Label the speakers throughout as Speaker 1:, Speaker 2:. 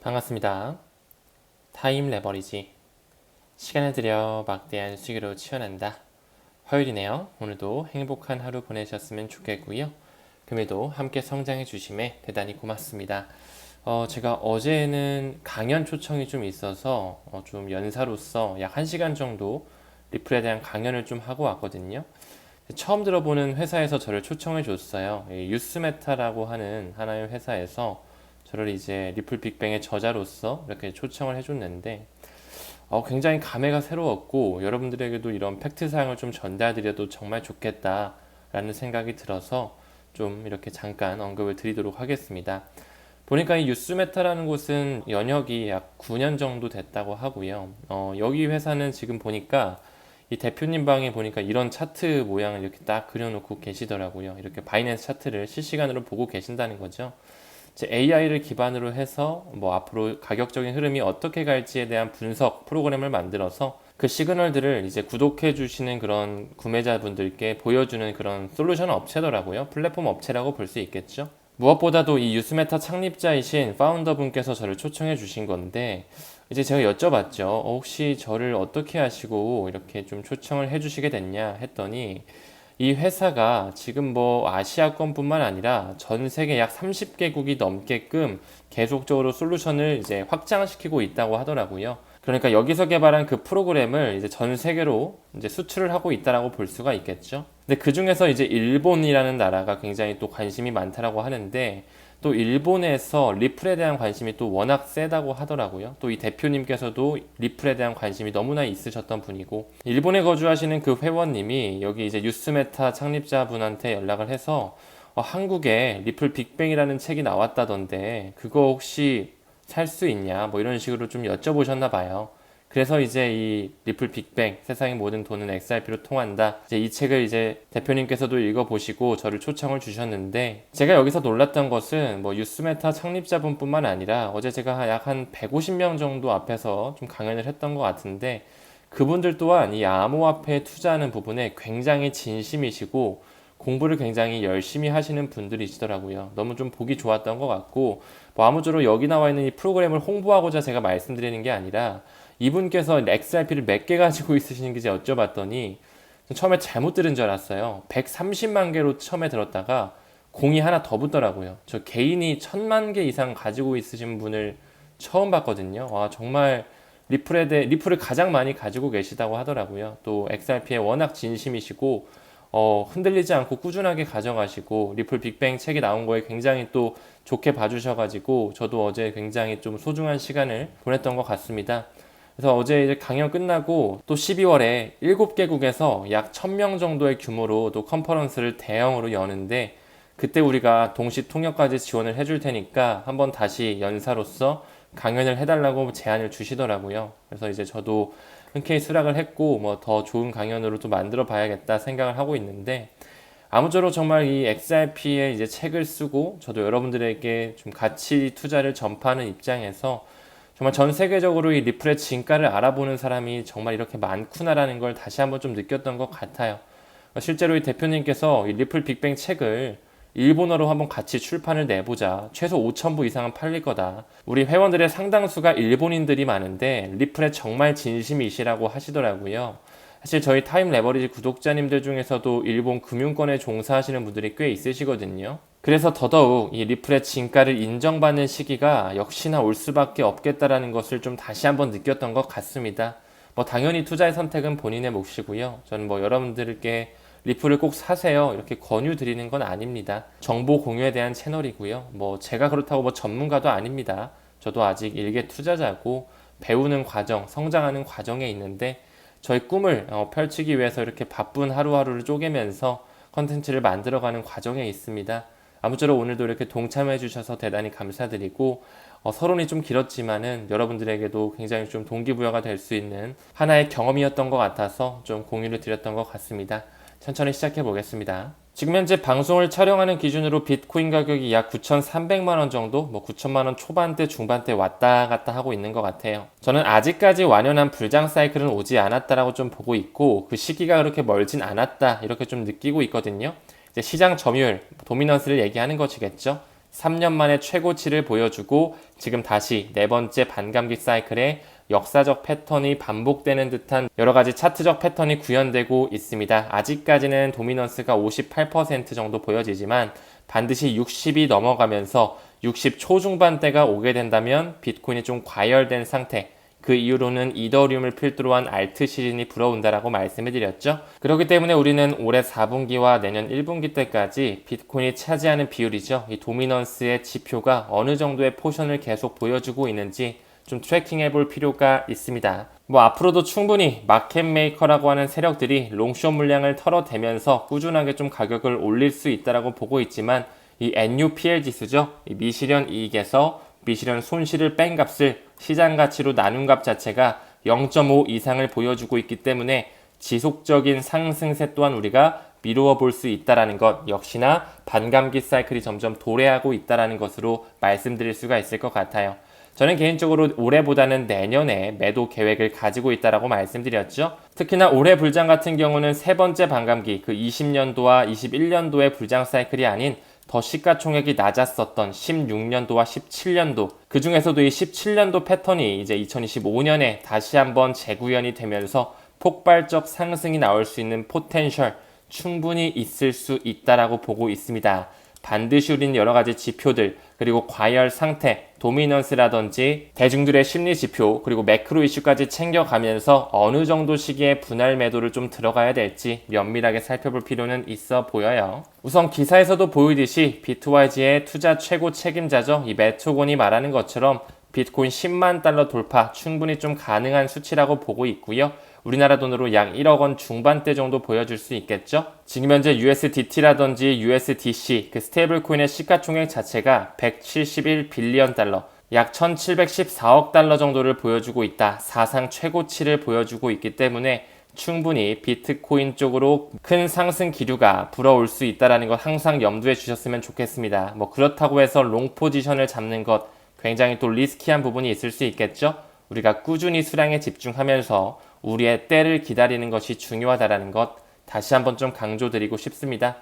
Speaker 1: 반갑습니다. 타임 레버리지. 시간을 들여 막대한 수익으로 치환한다. 화요일이네요. 오늘도 행복한 하루 보내셨으면 좋겠고요. 금요일도 함께 성장해 주심에 대단히 고맙습니다. 제가 어제는 강연 초청이 좀 있어서 좀 연사로서 약 1시간 정도 리플에 대한 강연을 좀 하고 왔거든요. 처음 들어보는 회사에서 저를 초청해 줬어요. 유스메타라고 하는 하나의 회사에서 저를 이제 리플 빅뱅의 저자로서 이렇게 초청을 해줬는데 굉장히 감회가 새로웠고 여러분들에게도 이런 팩트 사항을 좀 전달드려도 정말 좋겠다라는 생각이 들어서 좀 이렇게 잠깐 언급을 드리도록 하겠습니다. 보니까 이 유스메타라는 곳은 연혁이 약 9년 정도 됐다고 하고요. 여기 회사는 지금 보니까 이 대표님 방에 보니까 이런 차트 모양을 이렇게 딱 그려놓고 계시더라고요. 이렇게 바이낸스 차트를 실시간으로 보고 계신다는 거죠. AI를 기반으로 해서 뭐 앞으로 가격적인 흐름이 어떻게 갈지에 대한 분석 프로그램을 만들어서 그 시그널들을 이제 구독해 주시는 그런 구매자분들께 보여주는 그런 솔루션 업체더라고요. 플랫폼 업체라고 볼 수 있겠죠. 무엇보다도 이 유스메타 창립자이신 파운더 분께서 저를 초청해 주신 건데 이제 제가 여쭤봤죠. 혹시 저를 어떻게 하시고 이렇게 좀 초청을 해 주시게 됐냐 했더니 이 회사가 지금 뭐 아시아권뿐만 아니라 전 세계 약 30개국이 넘게끔 계속적으로 솔루션을 이제 확장시키고 있다고 하더라고요. 그러니까 여기서 개발한 그 프로그램을 이제 전 세계로 이제 수출을 하고 있다라고 볼 수가 있겠죠. 근데 그 중에서 이제 일본이라는 나라가 굉장히 또 관심이 많다라고 하는데 또 일본에서 리플에 대한 관심이 또 워낙 세다고 하더라고요. 또 이 대표님께서도 리플에 대한 관심이 너무나 있으셨던 분이고 일본에 거주하시는 그 회원님이 여기 이제 유스메타 창립자분한테 연락을 해서 한국에 리플 빅뱅이라는 책이 나왔다던데 그거 혹시 살 수 있냐 뭐 이런 식으로 좀 여쭤보셨나 봐요. 그래서 이제 이 리플 빅뱅 세상의 모든 돈은 XRP로 통한다. 이제 이 책을 이제 대표님께서도 읽어보시고 저를 초청을 주셨는데 제가 여기서 놀랐던 것은 뭐 유스메타 창립자분뿐만 아니라 어제 제가 약 한 150명 정도 앞에서 좀 강연을 했던 것 같은데 그분들 또한 이 암호화폐에 투자하는 부분에 굉장히 진심이시고 공부를 굉장히 열심히 하시는 분들이시더라고요. 너무 좀 보기 좋았던 것 같고 뭐 아무쪼록 여기 나와 있는 이 프로그램을 홍보하고자 제가 말씀드리는 게 아니라 이분께서 XRP를 몇 개 가지고 있으시는지 여쭤봤더니 처음에 잘못 들은 줄 알았어요. 130만 개로 처음에 들었다가 공이 하나 더 붙더라고요. 저 개인이 1000만 개 이상 가지고 있으신 분을 처음 봤거든요. 와, 정말 리플을 가장 많이 가지고 계시다고 하더라고요. 또 XRP에 워낙 진심이시고 흔들리지 않고 꾸준하게 가져가시고 리플 빅뱅 책이 나온 거에 굉장히 또 좋게 봐주셔가지고 저도 어제 굉장히 좀 소중한 시간을 보냈던 것 같습니다. 그래서 어제 이제 강연 끝나고 또 12월에 7개국에서 약 1000명 정도의 규모로 또 컨퍼런스를 대형으로 여는데 그때 우리가 동시 통역까지 지원을 해줄 테니까 한번 다시 연사로서 강연을 해달라고 제안을 주시더라고요. 그래서 이제 저도 흔쾌히 수락을 했고 뭐 더 좋은 강연으로 또 만들어 봐야겠다 생각을 하고 있는데 아무쪼록 정말 이 XRP에 이제 책을 쓰고 저도 여러분들에게 좀 가치 투자를 전파하는 입장에서 정말 전 세계적으로 이 리플의 진가를 알아보는 사람이 정말 이렇게 많구나라는 걸 다시 한번 좀 느꼈던 것 같아요. 실제로 이 대표님께서 이 리플 빅뱅 책을 일본어로 한번 같이 출판을 내보자. 최소 5,000부 이상은 팔릴 거다. 우리 회원들의 상당수가 일본인들이 많은데 리플에 정말 진심이시라고 하시더라고요. 사실 저희 타임 레버리지 구독자님들 중에서도 일본 금융권에 종사하시는 분들이 꽤 있으시거든요. 그래서 더더욱 이 리플의 진가를 인정받는 시기가 역시나 올 수밖에 없겠다라는 것을 좀 다시 한번 느꼈던 것 같습니다. 뭐 당연히 투자의 선택은 본인의 몫이고요. 저는 뭐 여러분들께 리플을 꼭 사세요 이렇게 권유 드리는 건 아닙니다. 정보 공유에 대한 채널이고요. 뭐 제가 그렇다고 뭐 전문가도 아닙니다. 저도 아직 일개 투자자고 배우는 과정, 성장하는 과정에 있는데 저희 꿈을 펼치기 위해서 이렇게 바쁜 하루하루를 쪼개면서 컨텐츠를 만들어가는 과정에 있습니다. 아무쪼록 오늘도 이렇게 동참해 주셔서 대단히 감사드리고 서론이 좀 길었지만은 여러분들에게도 굉장히 좀 동기부여가 될 수 있는 하나의 경험이었던 것 같아서 좀 공유를 드렸던 것 같습니다. 천천히 시작해 보겠습니다. 지금 현재 방송을 촬영하는 기준으로 비트코인 가격이 약 9,300만원 정도, 뭐 9,000만원 초반대, 중반대 왔다 갔다 하고 있는 것 같아요. 저는 아직까지 완연한 불장 사이클은 오지 않았다라고 좀 보고 있고 그 시기가 그렇게 멀진 않았다 이렇게 좀 느끼고 있거든요. 이제 시장 점유율, 도미넌스를 얘기하는 것이겠죠. 3년 만에 최고치를 보여주고 지금 다시 네 번째 반감기 사이클에 역사적 패턴이 반복되는 듯한 여러 가지 차트적 패턴이 구현되고 있습니다. 아직까지는 도미넌스가 58% 정도 보여지지만 반드시 60이 넘어가면서 60 초중반대가 오게 된다면 비트코인이 좀 과열된 상태, 그 이후로는 이더리움을 필두로 한 알트 시즌이 불어온다라고 말씀을 드렸죠. 그렇기 때문에 우리는 올해 4분기와 내년 1분기 때까지 비트코인이 차지하는 비율이죠. 이 도미넌스의 지표가 어느 정도의 포션을 계속 보여주고 있는지 좀 트래킹해 볼 필요가 있습니다. 앞으로도 충분히 마켓 메이커라고 하는 세력들이 롱숏 물량을 털어대면서 꾸준하게 좀 가격을 올릴 수 있다라고 보고 있지만 이 NUPL 지수죠. 이 미실현 이익에서 미실현 손실을 뺀 값을 시장 가치로 나눈 값 자체가 0.5 이상을 보여주고 있기 때문에 지속적인 상승세 또한 우리가 미루어 볼 수 있다는 것, 역시나 반감기 사이클이 점점 도래하고 있다는 것으로 말씀드릴 수가 있을 것 같아요. 저는 개인적으로 올해보다는 내년에 매도 계획을 가지고 있다고 말씀드렸죠. 특히나 올해 불장 같은 경우는 세 번째 반감기, 그 20년도와 21년도의 불장 사이클이 아닌 더 시가총액이 낮았었던 16년도와 17년도, 그 중에서도 이 17년도 패턴이 이제 2025년에 다시 한번 재구현이 되면서 폭발적 상승이 나올 수 있는 포텐셜 충분히 있을 수 있다라고 보고 있습니다. 반드시 우린 여러 가지 지표들, 그리고 과열 상태, 도미넌스라든지 대중들의 심리 지표, 그리고 매크로 이슈까지 챙겨가면서 어느 정도 시기에 분할 매도를 좀 들어가야 될지 면밀하게 살펴볼 필요는 있어 보여요. 우선 기사에서도 보이듯이 비트와이즈의 투자 최고 책임자죠. 이 매토곤이 말하는 것처럼 비트코인 10만 달러 돌파 충분히 좀 가능한 수치라고 보고 있고요. 우리나라 돈으로 약 1억 원 중반대 정도 보여줄 수 있겠죠. 지금 현재 USDT라든지 USDC 그 스테이블 코인의 시가총액 자체가 171 빌리언 달러, 약 1714억 달러 정도를 보여주고 있다. 사상 최고치를 보여주고 있기 때문에 충분히 비트코인 쪽으로 큰 상승 기류가 불어올 수 있다는 것 항상 염두에 주셨으면 좋겠습니다. 그렇다고 해서 롱 포지션을 잡는 것 굉장히 또 리스키한 부분이 있을 수 있겠죠. 우리가 꾸준히 수량에 집중하면서 우리의 때를 기다리는 것이 중요하다는 것 다시 한번 좀 강조드리고 싶습니다.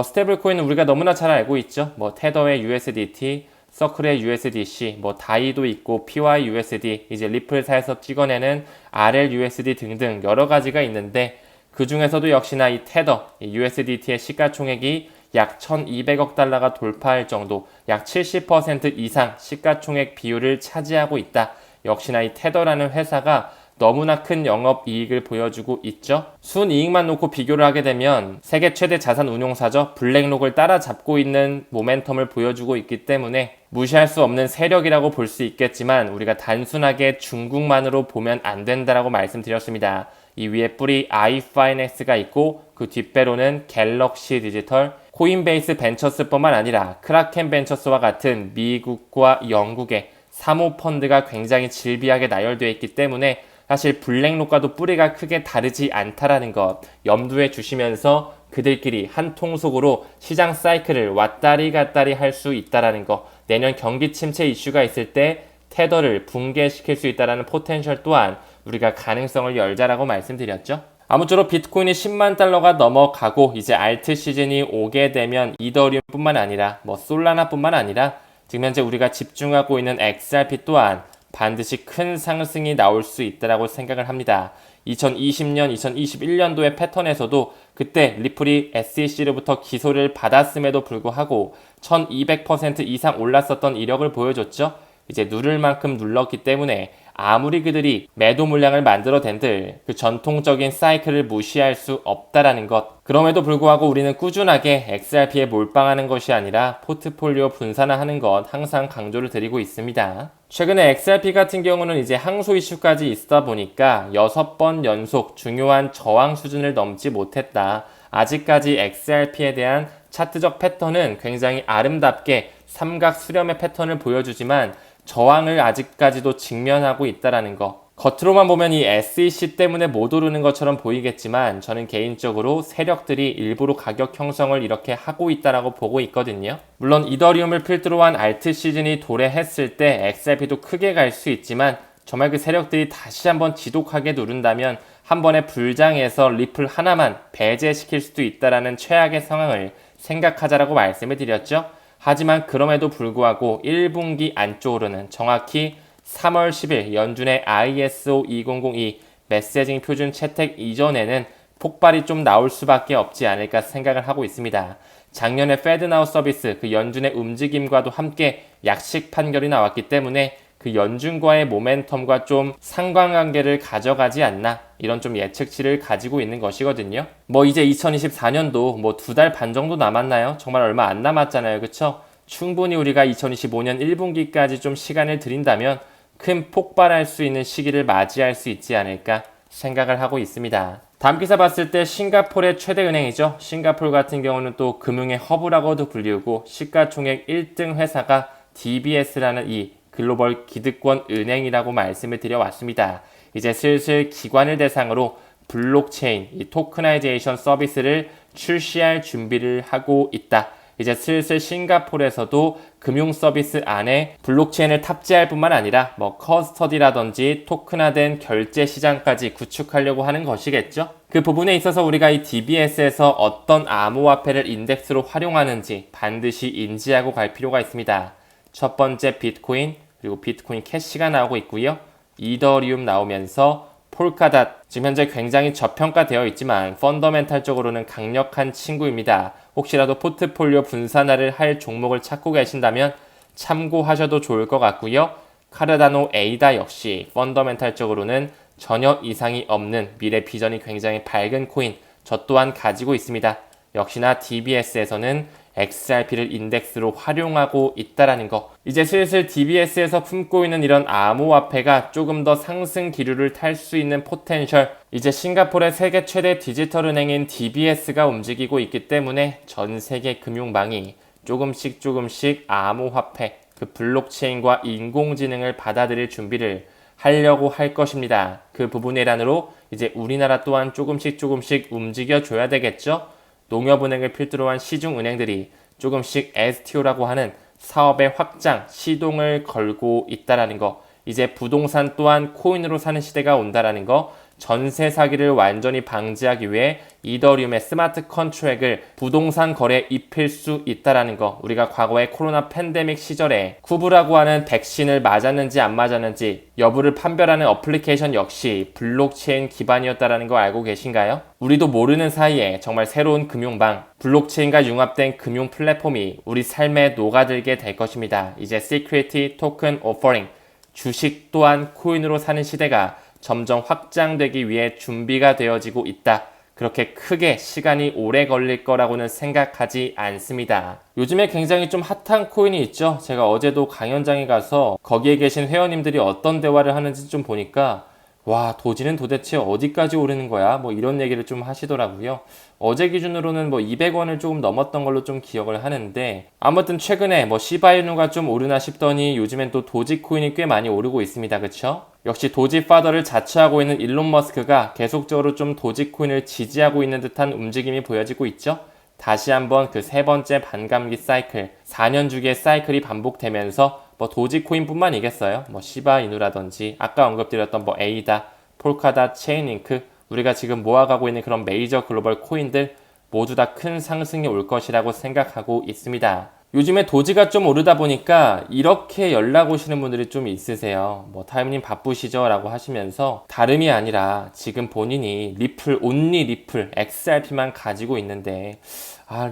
Speaker 1: 스테이블 코인은 우리가 너무나 잘 알고 있죠. 테더의 USDT, 서클의 USDC, 다이도 있고 PYUSD, 이제 리플사에서 찍어내는 RLUSD 등등 여러 가지가 있는데 그 중에서도 역시나 이 테더, 이 USDT의 시가총액이 약 1200억 달러가 돌파할 정도, 약 70% 이상 시가총액 비율을 차지하고 있다. 역시나 이 테더라는 회사가 너무나 큰 영업이익을 보여주고 있죠. 순이익만 놓고 비교를 하게 되면 세계 최대 자산 운용사죠. 블랙록을 따라잡고 있는 모멘텀을 보여주고 있기 때문에 무시할 수 없는 세력이라고 볼 수 있겠지만 우리가 단순하게 중국만으로 보면 안 된다라고 말씀드렸습니다. 이 위에 뿌리 iFinex가 있고 그 뒷배로는 갤럭시 디지털, 코인베이스 벤처스뿐만 아니라 크라켄 벤처스와 같은 미국과 영국의 사모펀드가 굉장히 질비하게 나열되어 있기 때문에 사실 블랙록과도 뿌리가 크게 다르지 않다라는 것 염두에 주시면서 그들끼리 한 통속으로 시장 사이클을 왔다리 갔다리 할 수 있다라는 것, 내년 경기 침체 이슈가 있을 때 테더를 붕괴시킬 수 있다라는 포텐셜 또한 우리가 가능성을 열자라고 말씀드렸죠. 아무쪼록 비트코인이 10만 달러가 넘어가고 이제 알트 시즌이 오게 되면 이더리움뿐만 아니라 솔라나뿐만 아니라 지금 현재 우리가 집중하고 있는 XRP 또한 반드시 큰 상승이 나올 수 있다고 생각을 합니다. 2020년, 2021년도의 패턴에서도 그때 리플이 SEC로부터 기소를 받았음에도 불구하고 1200% 이상 올랐었던 이력을 보여줬죠. 이제 누를 만큼 눌렀기 때문에 아무리 그들이 매도 물량을 만들어댄들 그 전통적인 사이클을 무시할 수 없다라는 것. 그럼에도 불구하고 우리는 꾸준하게 XRP에 몰빵하는 것이 아니라 포트폴리오 분산화하는 것 항상 강조를 드리고 있습니다. 최근에 XRP 같은 경우는 이제 항소 이슈까지 있다 보니까 6번 연속 중요한 저항 수준을 넘지 못했다. 아직까지 XRP에 대한 차트적 패턴은 굉장히 아름답게 삼각 수렴의 패턴을 보여주지만 저항을 아직까지도 직면하고 있다는 거. 겉으로만 보면 이 SEC 때문에 못 오르는 것처럼 보이겠지만 저는 개인적으로 세력들이 일부러 가격 형성을 이렇게 하고 있다고 보고 있거든요. 물론 이더리움을 필두로 한 알트 시즌이 도래했을 때 XRP도 크게 갈 수 있지만 정말 그 세력들이 다시 한번 지독하게 누른다면 한 번에 불장해서 리플 하나만 배제시킬 수도 있다는 최악의 상황을 생각하자라고 말씀을 드렸죠. 하지만 그럼에도 불구하고 1분기 안쪽으로는 정확히 3월 10일 연준의 ISO 2002 메시징 표준 채택 이전에는 폭발이 좀 나올 수밖에 없지 않을까 생각을 하고 있습니다. 작년에 페드나우 서비스 그 연준의 움직임과도 함께 약식 판결이 나왔기 때문에 그 연준과의 모멘텀과 좀 상관관계를 가져가지 않나 이런 좀 예측치를 가지고 있는 것이거든요. 뭐 이제 2024년도 뭐 2달 반 정도 남았나요? 정말 얼마 안 남았잖아요. 그쵸? 충분히 우리가 2025년 1분기까지 좀 시간을 들인다면 큰 폭발할 수 있는 시기를 맞이할 수 있지 않을까 생각을 하고 있습니다. 다음 기사 봤을 때 싱가포르의 최대 은행이죠. 싱가포르 같은 경우는 또 금융의 허브라고도 불리우고 시가총액 1등 회사가 DBS라는 이 글로벌 기득권 은행이라고 말씀을 드려왔습니다. 이제 슬슬 기관을 대상으로 블록체인, 이 토크나이제이션 서비스를 출시할 준비를 하고 있다. 이제 슬슬 싱가포르에서도 금융 서비스 안에 블록체인을 탑재할 뿐만 아니라 뭐 커스터디라든지 토큰화된 결제 시장까지 구축하려고 하는 것이겠죠. 그 부분에 있어서 우리가 이 DBS에서 어떤 암호화폐를 인덱스로 활용하는지 반드시 인지하고 갈 필요가 있습니다. 첫 번째 비트코인, 그리고 비트코인 캐시가 나오고 있고요. 이더리움 나오면서 폴카닷, 지금 현재 굉장히 저평가되어 있지만 펀더멘탈적으로는 강력한 친구입니다. 혹시라도 포트폴리오 분산화를 할 종목을 찾고 계신다면 참고하셔도 좋을 것 같고요. 카르다노 에이다 역시 펀더멘탈적으로는 전혀 이상이 없는 미래 비전이 굉장히 밝은 코인, 저 또한 가지고 있습니다. 역시나 DBS에서는 XRP를 인덱스로 활용하고 있다라는 거. 이제 슬슬 DBS에서 품고 있는 이런 암호화폐가 조금 더 상승 기류를 탈 수 있는 포텐셜. 이제 싱가포르의 세계 최대 디지털 은행인 DBS가 움직이고 있기 때문에 전 세계 금융망이 조금씩 암호화폐, 그 블록체인과 인공지능을 받아들일 준비를 하려고 할 것입니다. 그 부분의 일환으로 이제 우리나라 또한 조금씩 움직여줘야 되겠죠. 농협은행을 필두로 한 시중은행들이 조금씩 STO라고 하는 사업의 확장, 시동을 걸고 있다라는 거. 이제 부동산 또한 코인으로 사는 시대가 온다라는 거. 전세 사기를 완전히 방지하기 위해 이더리움의 스마트 컨트랙을 부동산 거래에 입힐 수 있다라는 거. 우리가 과거에 코로나 팬데믹 시절에 쿠브라고 하는 백신을 맞았는지 안 맞았는지 여부를 판별하는 어플리케이션 역시 블록체인 기반이었다라는 거 알고 계신가요? 우리도 모르는 사이에 정말 새로운 금융망, 블록체인과 융합된 금융 플랫폼이 우리 삶에 녹아들게 될 것입니다. 이제 시큐리티 토큰 오퍼링, 주식 또한 코인으로 사는 시대가 점점 확장되기 위해 준비가 되어지고 있다. 그렇게 크게 시간이 오래 걸릴 거라고는 생각하지 않습니다. 요즘에 굉장히 좀 핫한 코인이 있죠. 제가 어제도 강연장에 가서 거기에 계신 회원님들이 어떤 대화를 하는지 좀 보니까 와, 도지는 도대체 어디까지 오르는 거야? 뭐 이런 얘기를 좀 하시더라고요. 어제 기준으로는 뭐 200원을 조금 넘었던 걸로 좀 기억을 하는데 아무튼 최근에 뭐 시바이누가 좀 오르나 싶더니 요즘엔 또 도지코인이 꽤 많이 오르고 있습니다. 그쵸? 역시 도지 파더를 자처하고 있는 일론 머스크가 계속적으로 좀 도지코인을 지지하고 있는 듯한 움직임이 보여지고 있죠. 다시 한번 그 세 번째 반감기 사이클, 4년 주기의 사이클이 반복되면서 뭐 도지코인뿐만이겠어요. 뭐 시바이누라든지 아까 언급드렸던 뭐 에이다, 폴카닷, 체인링크, 우리가 지금 모아가고 있는 그런 메이저 글로벌 코인들 모두 다 큰 상승이 올 것이라고 생각하고 있습니다. 요즘에 도지가 좀 오르다 보니까 이렇게 연락 오시는 분들이 좀 있으세요. 뭐 타임님 바쁘시죠? 라고 하시면서 다름이 아니라 지금 본인이 리플, 온리 리플, XRP만 가지고 있는데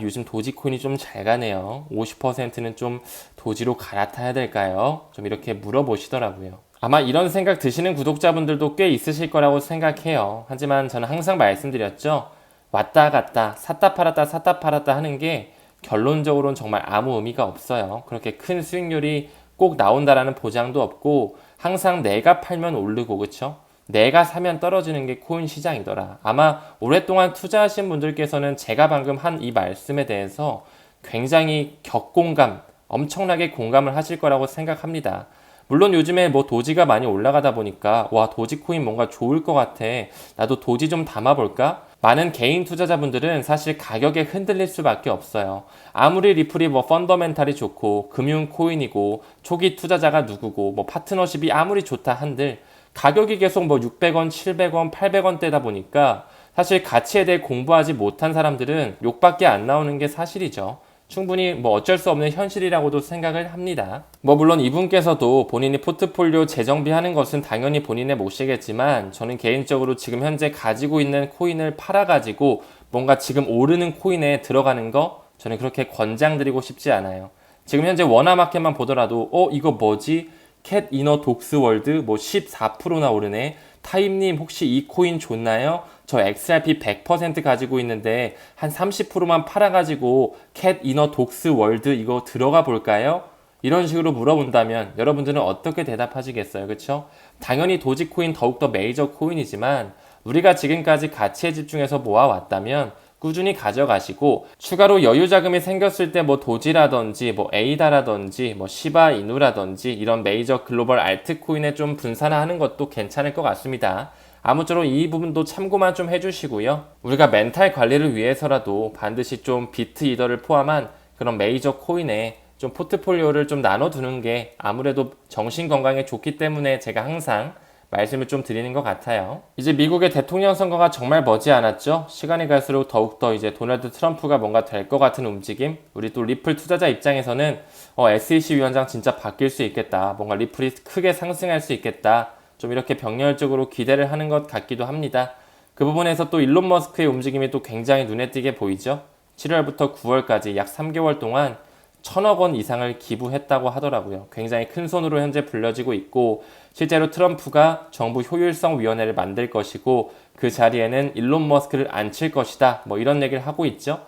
Speaker 1: 요즘 도지코인이 좀 잘 가네요. 50%는 좀 도지로 갈아타야 될까요? 좀 이렇게 물어보시더라고요. 아마 이런 생각 드시는 구독자분들도 꽤 있으실 거라고 생각해요. 하지만 저는 항상 말씀드렸죠. 왔다 갔다, 샀다 팔았다 하는 게 결론적으로는 정말 아무 의미가 없어요. 그렇게 큰 수익률이 꼭 나온다라는 보장도 없고 항상 내가 팔면 오르고 그쵸? 내가 사면 떨어지는 게 코인 시장이더라. 아마 오랫동안 투자하신 분들께서는 제가 방금 한 이 말씀에 대해서 굉장히 격공감, 엄청나게 공감을 하실 거라고 생각합니다. 물론 요즘에 뭐 도지가 많이 올라가다 보니까 와 도지코인 뭔가 좋을 것 같아. 나도 도지 좀 담아볼까? 많은 개인 투자자분들은 사실 가격에 흔들릴 수밖에 없어요. 아무리 리플이 뭐 펀더멘탈이 좋고 금융 코인이고 초기 투자자가 누구고 뭐 파트너십이 아무리 좋다 한들 가격이 계속 뭐 600원, 700원, 800원대다 보니까 사실 가치에 대해 공부하지 못한 사람들은 욕밖에 안 나오는 게 사실이죠. 충분히 뭐 어쩔 수 없는 현실이라고도 생각을 합니다. 뭐 물론 이분께서도 본인이 포트폴리오 재정비하는 것은 당연히 본인의 몫이겠지만 저는 개인적으로 지금 현재 가지고 있는 코인을 팔아가지고 뭔가 지금 오르는 코인에 들어가는 거 저는 그렇게 권장드리고 싶지 않아요. 지금 현재 원화마켓만 보더라도 이거 뭐지? 캣 이너 독스월드 뭐 14%나 오르네. 타임님 혹시 이 코인 좋나요? 저 XRP 100% 가지고 있는데 한 30%만 팔아가지고 캣 이너 독스 월드 이거 들어가 볼까요? 이런 식으로 물어본다면 여러분들은 어떻게 대답하시겠어요? 그쵸? 당연히 도지코인 더욱더 메이저 코인이지만 우리가 지금까지 가치에 집중해서 모아왔다면 꾸준히 가져가시고 추가로 여유 자금이 생겼을 때 뭐 도지라든지 뭐 에이다라든지 뭐 시바이누라든지 이런 메이저 글로벌 알트코인에 좀 분산화하는 것도 괜찮을 것 같습니다. 아무쪼록 이 부분도 참고만 좀 해주시고요. 우리가 멘탈 관리를 위해서라도 반드시 좀 비트 이더를 포함한 그런 메이저 코인에 좀 포트폴리오를 좀 나눠두는 게 아무래도 정신 건강에 좋기 때문에 제가 항상 말씀을 좀 드리는 것 같아요. 이제 미국의 대통령 선거가 정말 머지않았죠. 시간이 갈수록 더욱더 이제 도널드 트럼프가 뭔가 될 것 같은 움직임. 우리 또 리플 투자자 입장에서는 SEC 위원장 진짜 바뀔 수 있겠다. 뭔가 리플이 크게 상승할 수 있겠다. 좀 이렇게 병렬적으로 기대를 하는 것 같기도 합니다. 그 부분에서 또 일론 머스크의 움직임이 또 굉장히 눈에 띄게 보이죠. 7월부터 9월까지 약 3개월 동안 1,000억 원 이상을 기부했다고 하더라고요. 굉장히 큰 손으로 현재 불려지고 있고 실제로 트럼프가 정부 효율성 위원회를 만들 것이고 그 자리에는 일론 머스크를 앉힐 것이다. 뭐 이런 얘기를 하고 있죠.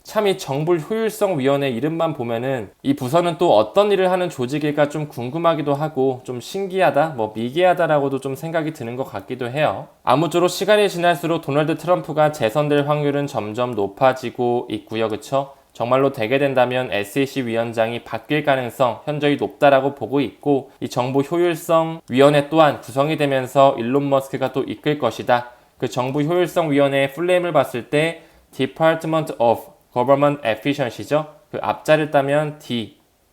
Speaker 1: 참 이 정부 효율성 위원회 이름만 보면은 이 부서는 또 어떤 일을 하는 조직일까 좀 궁금하기도 하고 좀 신기하다, 뭐 미개하다라고도 좀 생각이 드는 것 같기도 해요. 아무쪼록 시간이 지날수록 도널드 트럼프가 재선될 확률은 점점 높아지고 있고요. 그쵸? 정말로 되게 된다면 SEC 위원장이 바뀔 가능성 현저히 높다라고 보고 있고 이 정부 효율성 위원회 또한 구성이 되면서 일론 머스크가 또 이끌 것이다. 그 정부 효율성 위원회의 풀네임을 봤을 때 Department of Government Efficiency죠. 그 앞자를 따면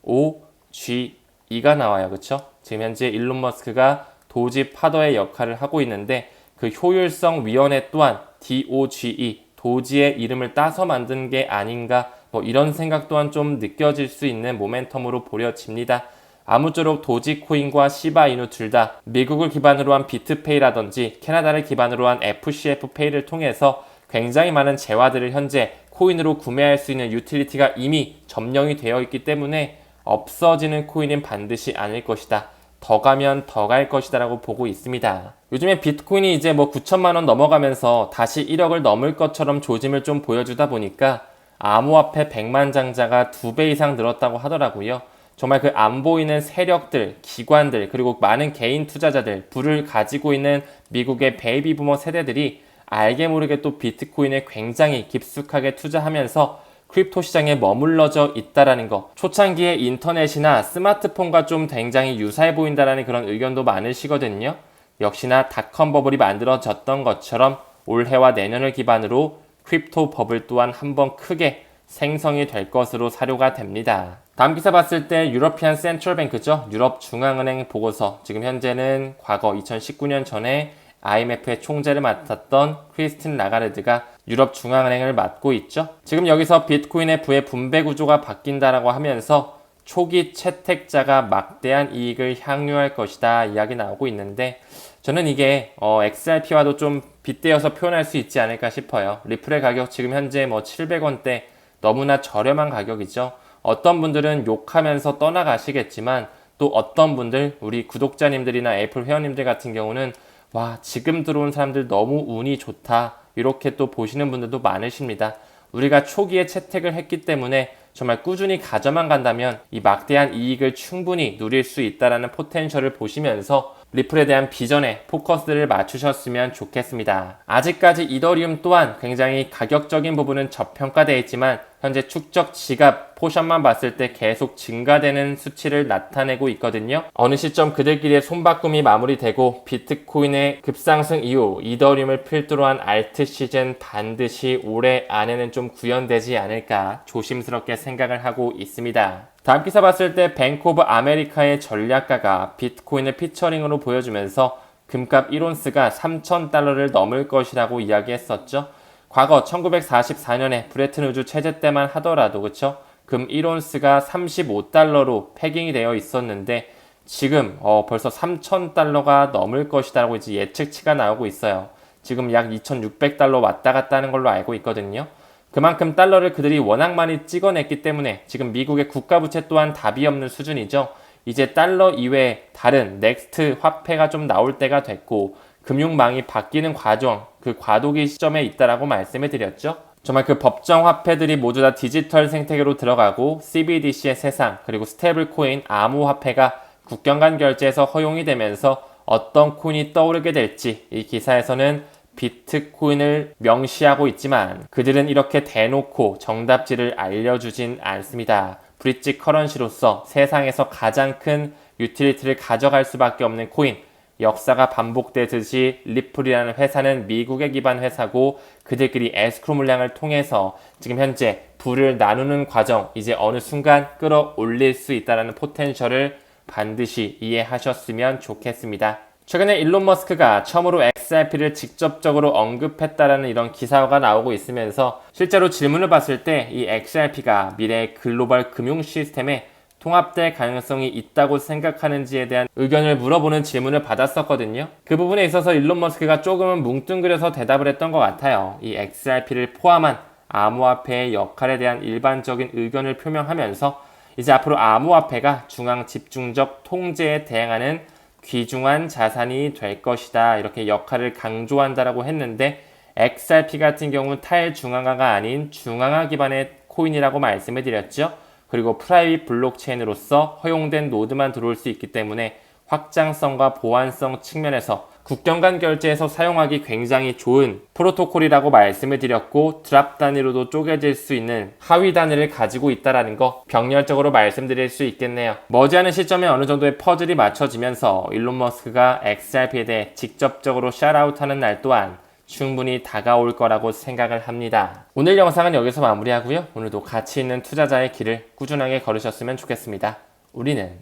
Speaker 1: DOGE가 나와요. 그쵸? 지금 현재 일론 머스크가 도지 파더의 역할을 하고 있는데 그 효율성 위원회 또한 DOGE 도지의 이름을 따서 만든 게 아닌가 뭐 이런 생각 또한 좀 느껴질 수 있는 모멘텀으로 보여집니다. 아무쪼록 도지코인과 시바이누 둘 다 미국을 기반으로 한 비트페이라든지 캐나다를 기반으로 한 FCF페이를 통해서 굉장히 많은 재화들을 현재 코인으로 구매할 수 있는 유틸리티가 이미 점령이 되어 있기 때문에 없어지는 코인은 반드시 아닐 것이다. 더 가면 더 갈 것이다 라고 보고 있습니다. 요즘에 비트코인이 이제 뭐 9천만 원 넘어가면서 다시 1억을 넘을 것처럼 조짐을 좀 보여주다 보니까 암호화폐 100만 장자가 2배 이상 늘었다고 하더라고요. 정말 그 안 보이는 세력들, 기관들, 그리고 많은 개인 투자자들, 부를 가지고 있는 미국의 베이비 부머 세대들이 알게 모르게 또 비트코인에 굉장히 깊숙하게 투자하면서 크립토 시장에 머물러져 있다라는 거. 초창기에 인터넷이나 스마트폰과 좀 굉장히 유사해 보인다라는 그런 의견도 많으시거든요. 역시나 닷컴 버블이 만들어졌던 것처럼 올해와 내년을 기반으로 크립토 버블 또한 한번 크게 생성이 될 것으로 사료가 됩니다. 다음 기사 봤을 때 유러피안 센트럴뱅크죠. 유럽 중앙은행 보고서. 지금 현재는 과거 2019년 전에 IMF의 총재를 맡았던 크리스틴 라가르드가 유럽 중앙은행을 맡고 있죠. 지금 여기서 비트코인의 부의 분배 구조가 바뀐다라고 하면서 초기 채택자가 막대한 이익을 향유할 것이다 이야기 나오고 있는데 저는 이게 XRP와도 좀 빗대어서 표현할 수 있지 않을까 싶어요. 리플의 가격 지금 현재 뭐 700원대 너무나 저렴한 가격이죠. 어떤 분들은 욕하면서 떠나가시겠지만 또 어떤 분들 우리 구독자님들이나 애플 회원님들 같은 경우는 와 지금 들어온 사람들 너무 운이 좋다 이렇게 또 보시는 분들도 많으십니다. 우리가 초기에 채택을 했기 때문에 정말 꾸준히 가져만 간다면 이 막대한 이익을 충분히 누릴 수 있다는 포텐셜을 보시면서 리플에 대한 비전에 포커스를 맞추셨으면 좋겠습니다. 아직까지 이더리움 또한 굉장히 가격적인 부분은 저평가되어 있지만 현재 축적 지갑 포션만 봤을 때 계속 증가되는 수치를 나타내고 있거든요. 어느 시점 그들끼리의 손바꿈이 마무리되고 비트코인의 급상승 이후 이더리움을 필두로 한 알트 시즌 반드시 올해 안에는 좀 구현되지 않을까 조심스럽게 생각을 하고 있습니다. 다음 기사 봤을 때 뱅크 오브 아메리카의 전략가가 비트코인을 피처링으로 보여주면서 금값 1온스가 3,000달러를 넘을 것이라고 이야기했었죠. 과거 1944년에 브레튼 우즈 체제 때만 하더라도 그쵸? 금 1온스가 35달러로 패깅이 되어 있었는데 지금 벌써 3,000달러가 넘을 것이다라고 이제 예측치가 나오고 있어요. 지금 약 2,600달러 왔다 갔다 하는 걸로 알고 있거든요. 그만큼 달러를 그들이 워낙 많이 찍어냈기 때문에 지금 미국의 국가부채 또한 답이 없는 수준이죠. 이제 달러 이외에 다른 넥스트 화폐가 좀 나올 때가 됐고 금융망이 바뀌는 과정, 그 과도기 시점에 있다라고 말씀을 드렸죠. 정말 그 법정 화폐들이 모두 다 디지털 생태계로 들어가고 CBDC의 세상, 그리고 스테이블 코인 암호화폐가 국경 간 결제에서 허용이 되면서 어떤 코인이 떠오르게 될지 이 기사에서는 비트코인을 명시하고 있지만 그들은 이렇게 대놓고 정답지를 알려주진 않습니다. 브릿지 커런시로서 세상에서 가장 큰 유틸리티를 가져갈 수밖에 없는 코인, 역사가 반복되듯이 리플이라는 회사는 미국에 기반 회사고 그들끼리 에스크로 물량을 통해서 지금 현재 부를 나누는 과정, 이제 어느 순간 끌어올릴 수 있다는 포텐셜을 반드시 이해하셨으면 좋겠습니다. 최근에 일론 머스크가 처음으로 XRP를 직접적으로 언급했다라는 이런 기사가 나오고 있으면서 실제로 질문을 봤을 때 이 XRP가 미래의 글로벌 금융 시스템에 통합될 가능성이 있다고 생각하는지에 대한 의견을 물어보는 질문을 받았었거든요. 그 부분에 있어서 일론 머스크가 조금은 뭉뚱그려서 대답을 했던 것 같아요. 이 XRP를 포함한 암호화폐의 역할에 대한 일반적인 의견을 표명하면서 이제 앞으로 암호화폐가 중앙 집중적 통제에 대응하는 귀중한 자산이 될 것이다. 이렇게 역할을 강조한다라고 했는데 XRP 같은 경우는 탈중앙화가 아닌 중앙화 기반의 코인이라고 말씀을 드렸죠. 그리고 프라이빗 블록체인으로서 허용된 노드만 들어올 수 있기 때문에 확장성과 보안성 측면에서 국경 간 결제에서 사용하기 굉장히 좋은 프로토콜이라고 말씀을 드렸고 드랍 단위로도 쪼개질 수 있는 하위 단위를 가지고 있다는 거 병렬적으로 말씀드릴 수 있겠네요. 머지않은 시점에 어느 정도의 퍼즐이 맞춰지면서 일론 머스크가 XRP에 대해 직접적으로 샤라웃하는 날 또한 충분히 다가올 거라고 생각을 합니다. 오늘 영상은 여기서 마무리하고요. 오늘도 가치 있는 투자자의 길을 꾸준하게 걸으셨으면 좋겠습니다. 우리는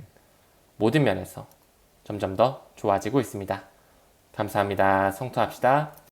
Speaker 1: 모든 면에서 점점 더 좋아지고 있습니다. 감사합니다. 성투합시다.